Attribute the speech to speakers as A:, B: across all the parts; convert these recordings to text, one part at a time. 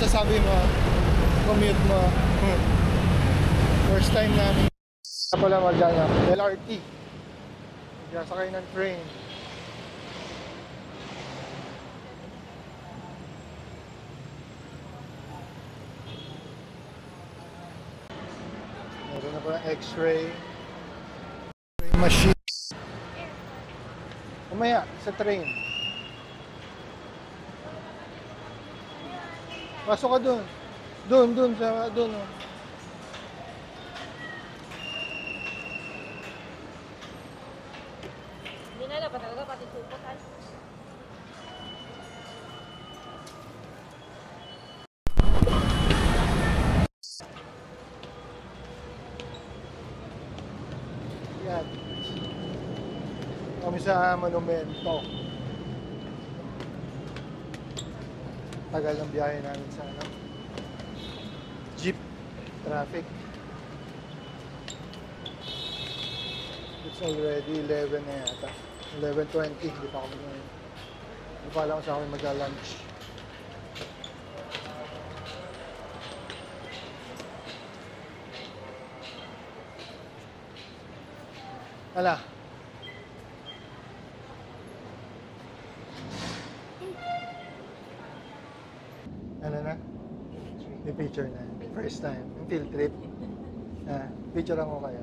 A: masasabi mo? Commute mo? First time namin pala LRT. Sakay ng train. Meron na pa X-ray machine. Umaya sa train. Pasok ka dun. Dun sa dun. Oh.
B: Hindi na dapat talaga pati supotan.
A: Yan. Kami sa monumento. Tagal ng biyahe namin sa jeep traffic. It's already 11 na yata. 11:20. Hindi pa alam kung saan kami magla-lunch. Ala. Ano na? May picture na. First time. Field trip. Picture ako kaya.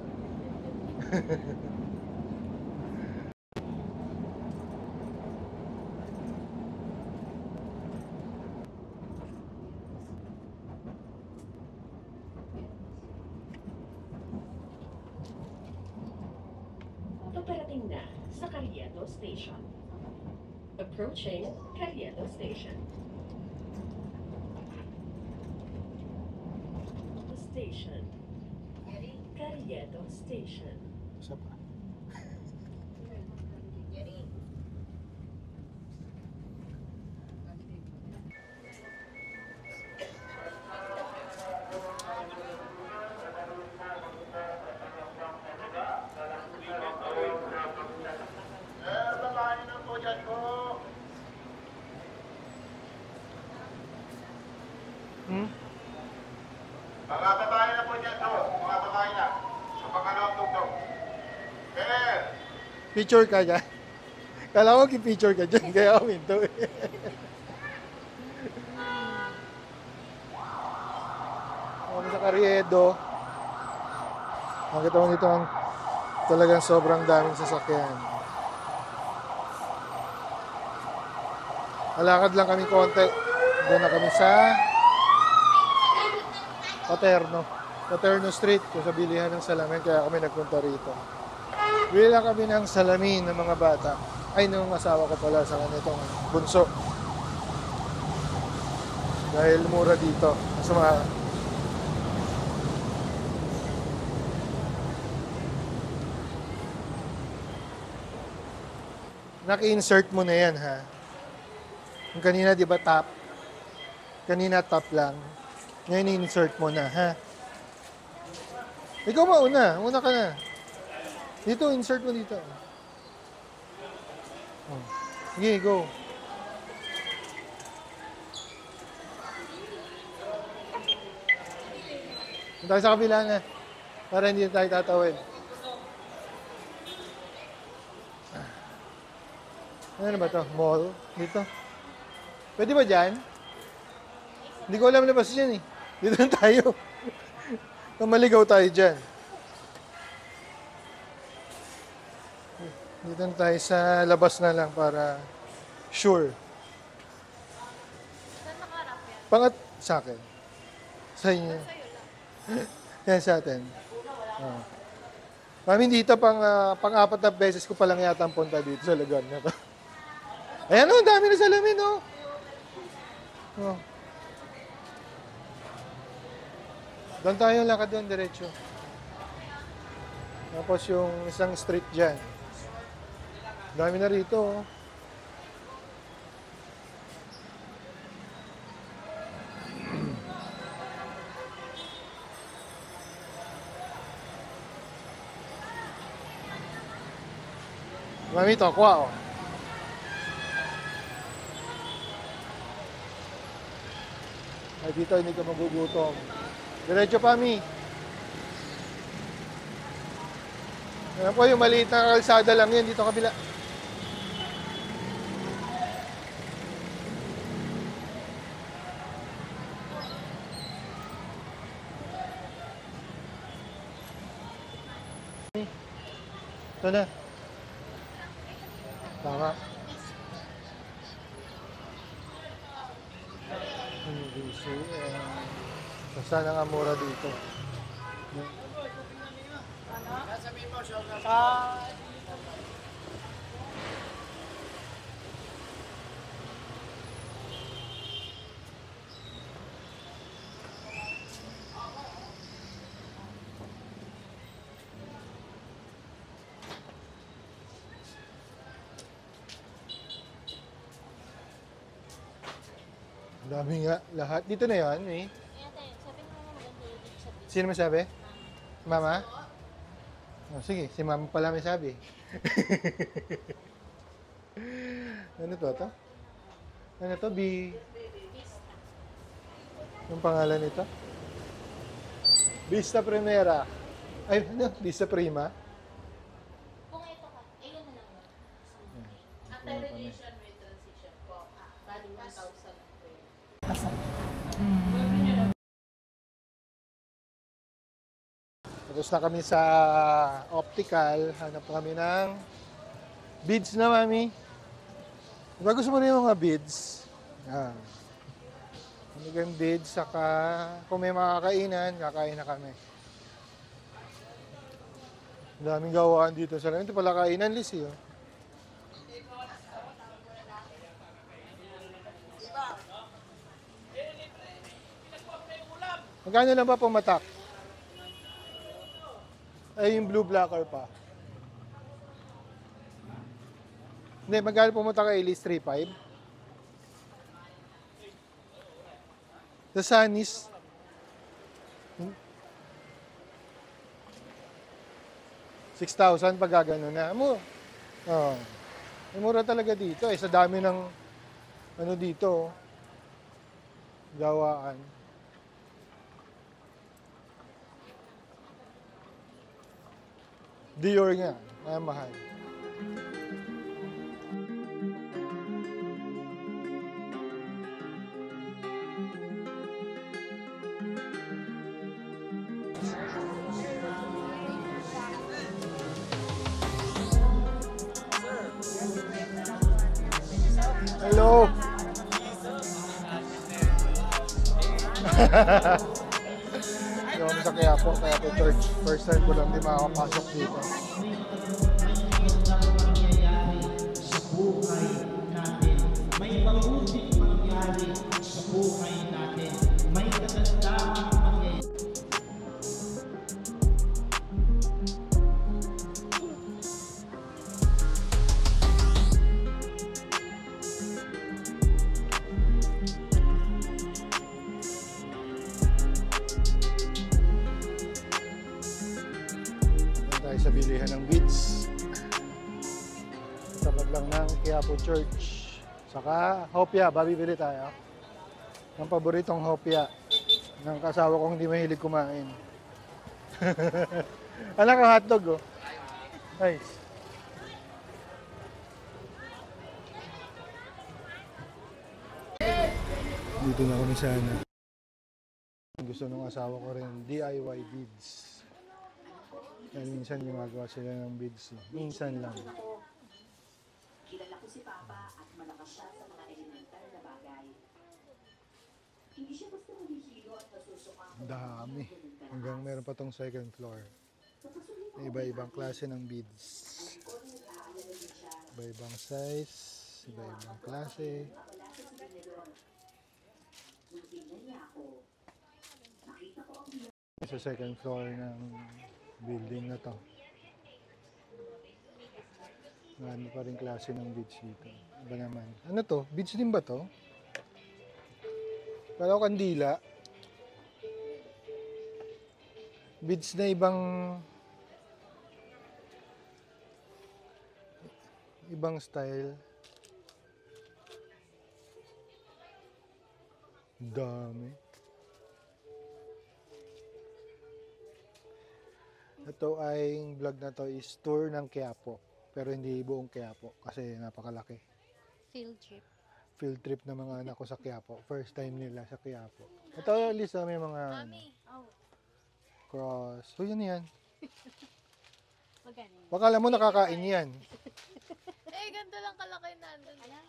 C: Paparating na sa Carriedo Station. Approaching Carriedo Station. Station. Carriedo Station.
A: Isa pa.
D: Mga babae na po dyan to. Mga babae na. Sa pangalawang tugtog.
A: Picture ka dyan. Kala ko ki-picture ka dyan. Kaya ako minto eh. Kami sa Carriedo. Makita mo dito ang talagang sobrang daming sasakyan. Alakad lang kami konti. Doon na kami sa Paterno Street, sa bilihan ng salamin, kaya kami nagpunta rito. Bili lang kami ng salamin ng mga bata. Ay, nung asawa ko pala sa kanitong bunso. Dahil mura dito. Naki-insert mo na yan, ha? Yung kanina, di ba, top? Kanina, top lang. Ngayon, insert mo na, ha? Ikaw mauna. Una ka na. Dito, insert mo dito. Oh. Sige, go. Punta tayo sa kabila na. Para hindi tayo tatawid. Ano ba to? Mall? Dito? Pwede ba dyan? Hindi ko alam labas dyan eh. Dito na tayo. Maligaw tayo dyan. Dito na tayo sa labas na lang para sure.
B: Saan nakarap yan?
A: Pangat sa akin. Sa inyo. Yan sa atin. Oh. Kami dito pang-apat na beses ko palang yata ang punta dito sa lugar na to. Ayan o, dami na salamin o. Oh. Doon tayo lakad doon, diretso. Tapos yung isang street dyan. Dami na rito, oh. Mami, tokwa, oh. Ay, dito hindi ka magugutom. Diretso pa, Mi. Ayan po, yung maliit na kalsada lang yun. Dito kabila. Ito na. Tama. Hindi siya. Basta nga mura dito. Ang dami nga. Lahat. Dito na yan, eh.
B: Ayan tayo, sabi mo nga maganda yung dito sa beach.
A: Sino masabi? Mama? Oh, sige, si mama pala may sabi. Ano to? Ano to? Yung pangalan nito? Vista Primera. Ay, ano? Vista Prima?
B: Kung ito ka, ayun na lang.
A: After radiation,
B: may transition po. Bali 1,000 po yun.
A: Tapos na kami sa optical. Hanap kami ng beads na, mami. Diba gusto mo rin yung mga beads? Yan. Ano yung beads, saka kung may makakainan, kakain na kami. Ang daming gawaan dito sa ito pala kainan, Lizzie. Oh. Magkano lang ba pumatak? Ay, yung blue blocker pa. Hindi, magkano pumunta kay Elise 3.5? Sa Sunny's, 6,000 pag gagano na. Oh, mura talaga dito. Sa dami ng ano dito, gawaan. Dior nga, kaya mahal. Hello. Yung sa Quiapo Church. First time ko lang di makakapasok dito.
E: May mabuting mangyari sa buhay natin. May katandang mangyayari.
A: Tayo sa bilihan ng beats. Tapat lang ng Quiapo Church. Saka hopya, babibili tayo. Ang paboritong hopya ng kasawa kong hindi mahilig kumain. Anak ang hotdog, oh. Nice. Dito na kami sana. Gusto ng asawa ko rin, DIY beads. Dahil minsan gumagawa sila ng beads. Minsan lang.
F: Kilala ko si Papa at malakas siya sa mga elemental na bagay. Hindi siya basta mahihilo at nasusuka.
A: Dami. Hanggang meron pa tong second floor. Iba-ibang klase ng beads. Iba-ibang size. Iba-ibang klase. Sa second floor ng building na to. Ano pa rin klase ng beads dito. Iba naman. Ano to? Beads din ba to? Pero kandila. Beads na ibang style. Dami. Ito ay vlog na to is tour ng Quiapo. Pero hindi buong Quiapo kasi napakalaki.
B: Field trip.
A: Field trip ng mga anak ko sa Quiapo. First time nila sa Quiapo. Ito list may mga
B: Mami. Oh.
A: cross. So yun yan.
B: Magkano?
A: Baka alam mo nakakain yan.
B: Eh, ganito lang kalaki nandun. Ala?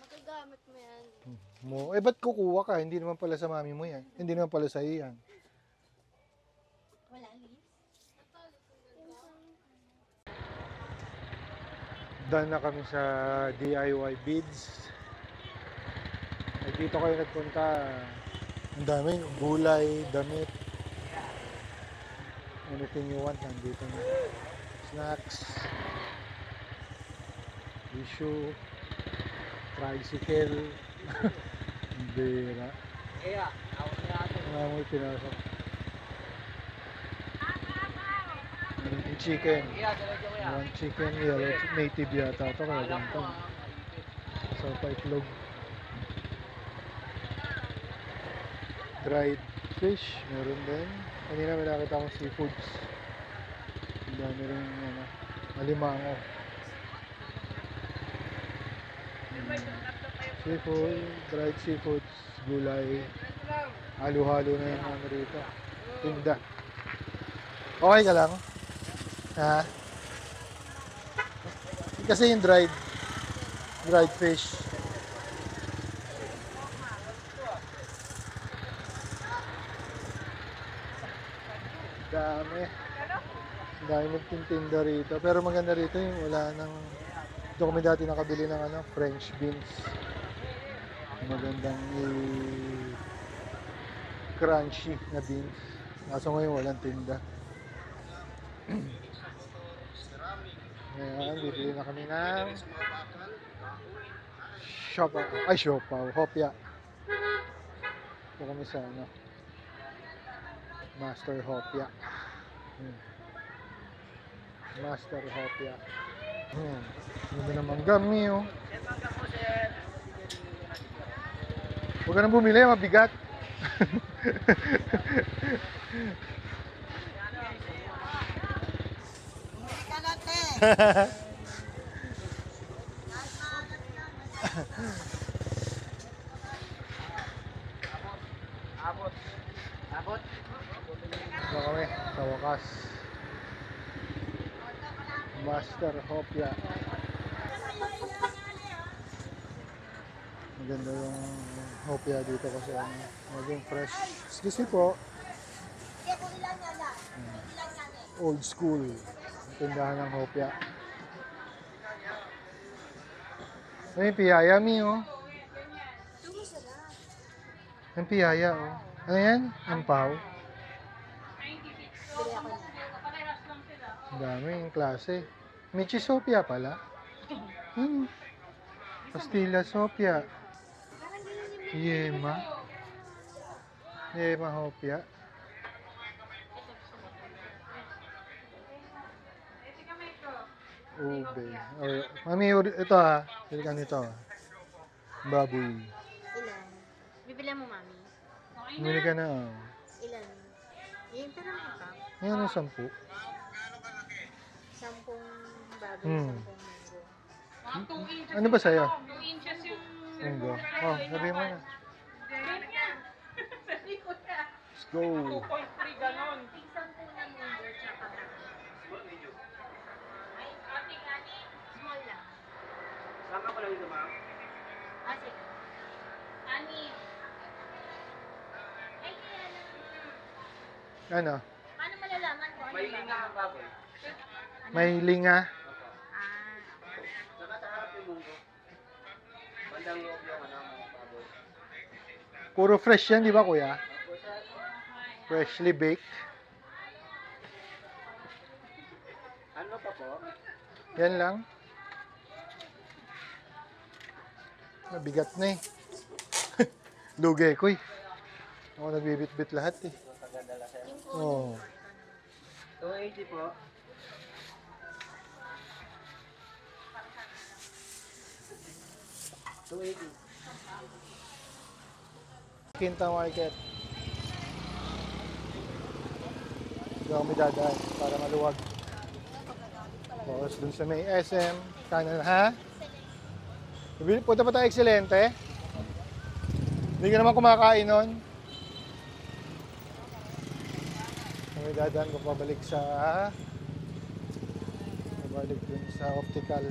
B: Magagamit mo yan.
A: Ba't kukuha ka? Hindi naman pala sa mami mo yan. Hindi naman pala sa iyo yan.
B: Wala, Liz?
A: Done na kami sa DIY beads. Ay, dito kayo nagpunta. Ang dami, gulay, damit. Anything you want, nandito na. Snacks. Tissue. Tricycle. Bira. Marami pinasok. Yung chicken. Yung chicken, yellow, native yata ito. Kaya ganito. So, paitlog. Dried fish, meron din. Kanina may nakita akong seafoods. Ang dami rin, alimango. Seafood, dried seafoods, gulay. Halo-halo na yung rito. Tinda. Okay ka lang? Ha? Kasi yung dried fish. Dami. Dami magtintinda rito. Pero maganda rito yung wala nang... Ito kami dati nakabili ng French beans. Magandang crunchy na beans. Kaso ngayon walang tinda. Ngayon, bibili na kami ng siopaw, hopya. Ito kami sa Master Hopya. Master Hopya. Hindi naman gami, oh. Huwag ka nang bumili, mabigat. Ito kami, sa wakas. Master Hopya. Maganda yung hopya dito kasi maging fresh. Excuse me po. Old school. Tindahan ng hopya. Ay, piyaya mi, oh. Ang piyaya, oh. Ano yan? Ampaw. Ang dami yung klase. Michi Sopia pala. Pastilla Sopia. Yema. Yema Hopia. Ube. Oh, mami, ito Pili ka nito. Baboy.
B: Ilan? Bibili mo, Mami?
A: Bumili ka na, oh.
B: Ilan? Yung pero mo ka?
A: Ngayon ang 10.
B: 10 baboy,
A: Hmm.
B: 10 munggo.
A: Ano ba sa'yo? Munggo. Oh, sabi mo na. Let's go.
B: 10 na munggo, tsaka small lang.
G: Saan ka pala dito, ma'am?
B: Ah, sige. Ani. Ay, kaya lang.
A: Ano?
B: Paano malalaman kung ano
G: May
B: ba?
G: linga ang baboy.
A: May linga.
B: Ah, okay.
G: Saka sa harap yung munggo. Bandang loob yung mga baboy.
A: Puro fresh yan, di ba, kuya? Freshly baked.
G: Ano pa po?
A: Yan lang. Mabigat na eh. Lugi ko eh. Ako nagbibit-bit lahat eh. Oh.
G: 280 po. $280.
A: Quinta Market. Doon kami dadaan para maluwag. Tapos dun sa may SM, kanan, ha? Punta pa tayo Excelente? Hindi ka naman kumakain nun? Kami dadaan ko pabalik sa... Pabalik dun sa optical.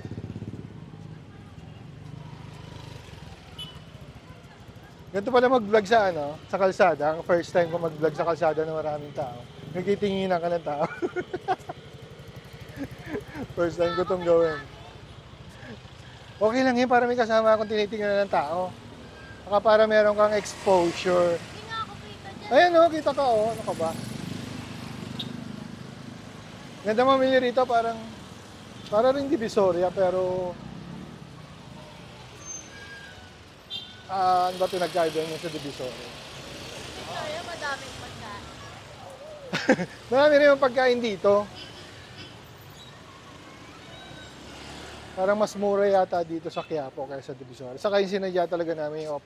A: Ganito pala mag-vlog sa sa kalsada. Ang first time ko mag-vlog sa kalsada na maraming tao. Nagtitinginan ka ng tao. First time ko itong gawin. Okay lang yun para may kasama akong tinitingnan ng tao. Baka para meron kang exposure.
B: Hindi nga ako kita dyan.
A: Ayan o, kita ka o. Ano ka ba? Ganda mamili rito, parang rin Divisoria, pero ano ba pinagkaiba niya sa Divisoria?
B: Kaya madaming pagkain.
A: Marami rin yung pagkain dito. Parang mas mura yata dito sa Quiapo kaysa sa Divisoria. Saka yung sinadya talaga namin yung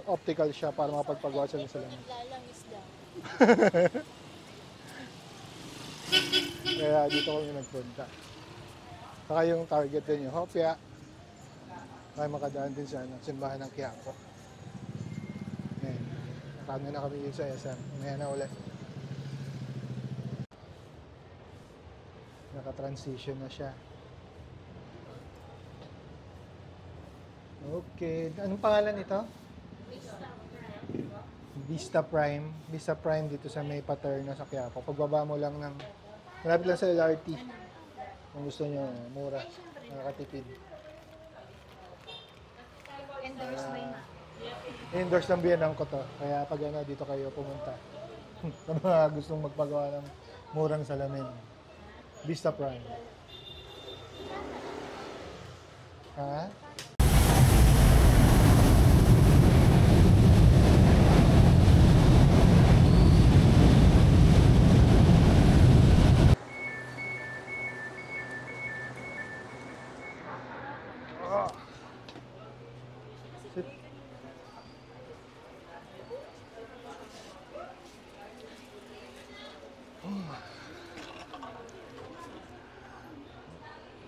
A: optical shop para makapagpagawa sa salamin.
B: Naglalangis daw.
A: Kaya dito kami nagpunta. Saka yung target din yung Hopia. Kaya makadaan din sa simbahan ng Quiapo. Ayan. Nakano na kami dito sa SM. Maya na ulit. Naka-transition na siya. Okay. Anong pangalan ito? Vista Prime. Vista Prime dito sa may Paterno sa Quiapo. Pagbaba mo lang ng... Malapit lang sa LRT. Kung gusto nyo, mura. Nakakatipid.
B: Endorse mo yun.
A: I-endorse ng biyanang ko to. Kaya pag dito kayo pumunta. Sa mga gustong magpagawa ng murang salamin. Vista Prime. Ha?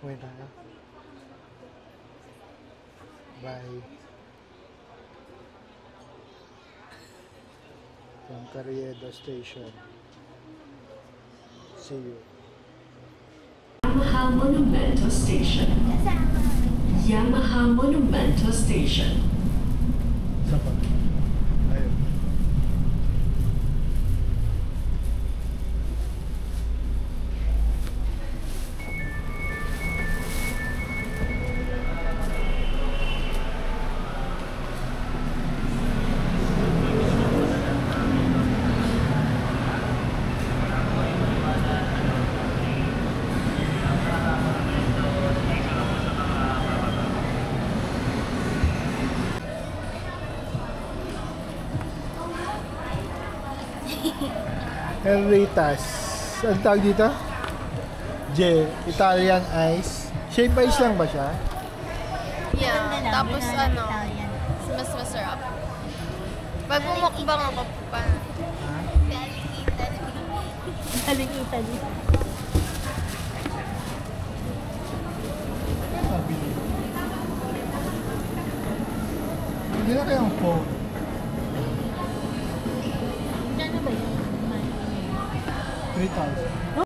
A: Wait tayo. Bye. From Carriedo Station. See you.
C: Yamaha Monumento Station. Yamaha Monumento Station.
A: Isa pa. Ayun. Henritas. Ang tawag dito? Italian ice. Shape ice lang ba siya?
B: Yeah, tapos mas masarap. Pag bumukbang ako pa. Galing Italy.
A: Hindi na kayang phone.
B: Ano ba yun?
A: 3,000.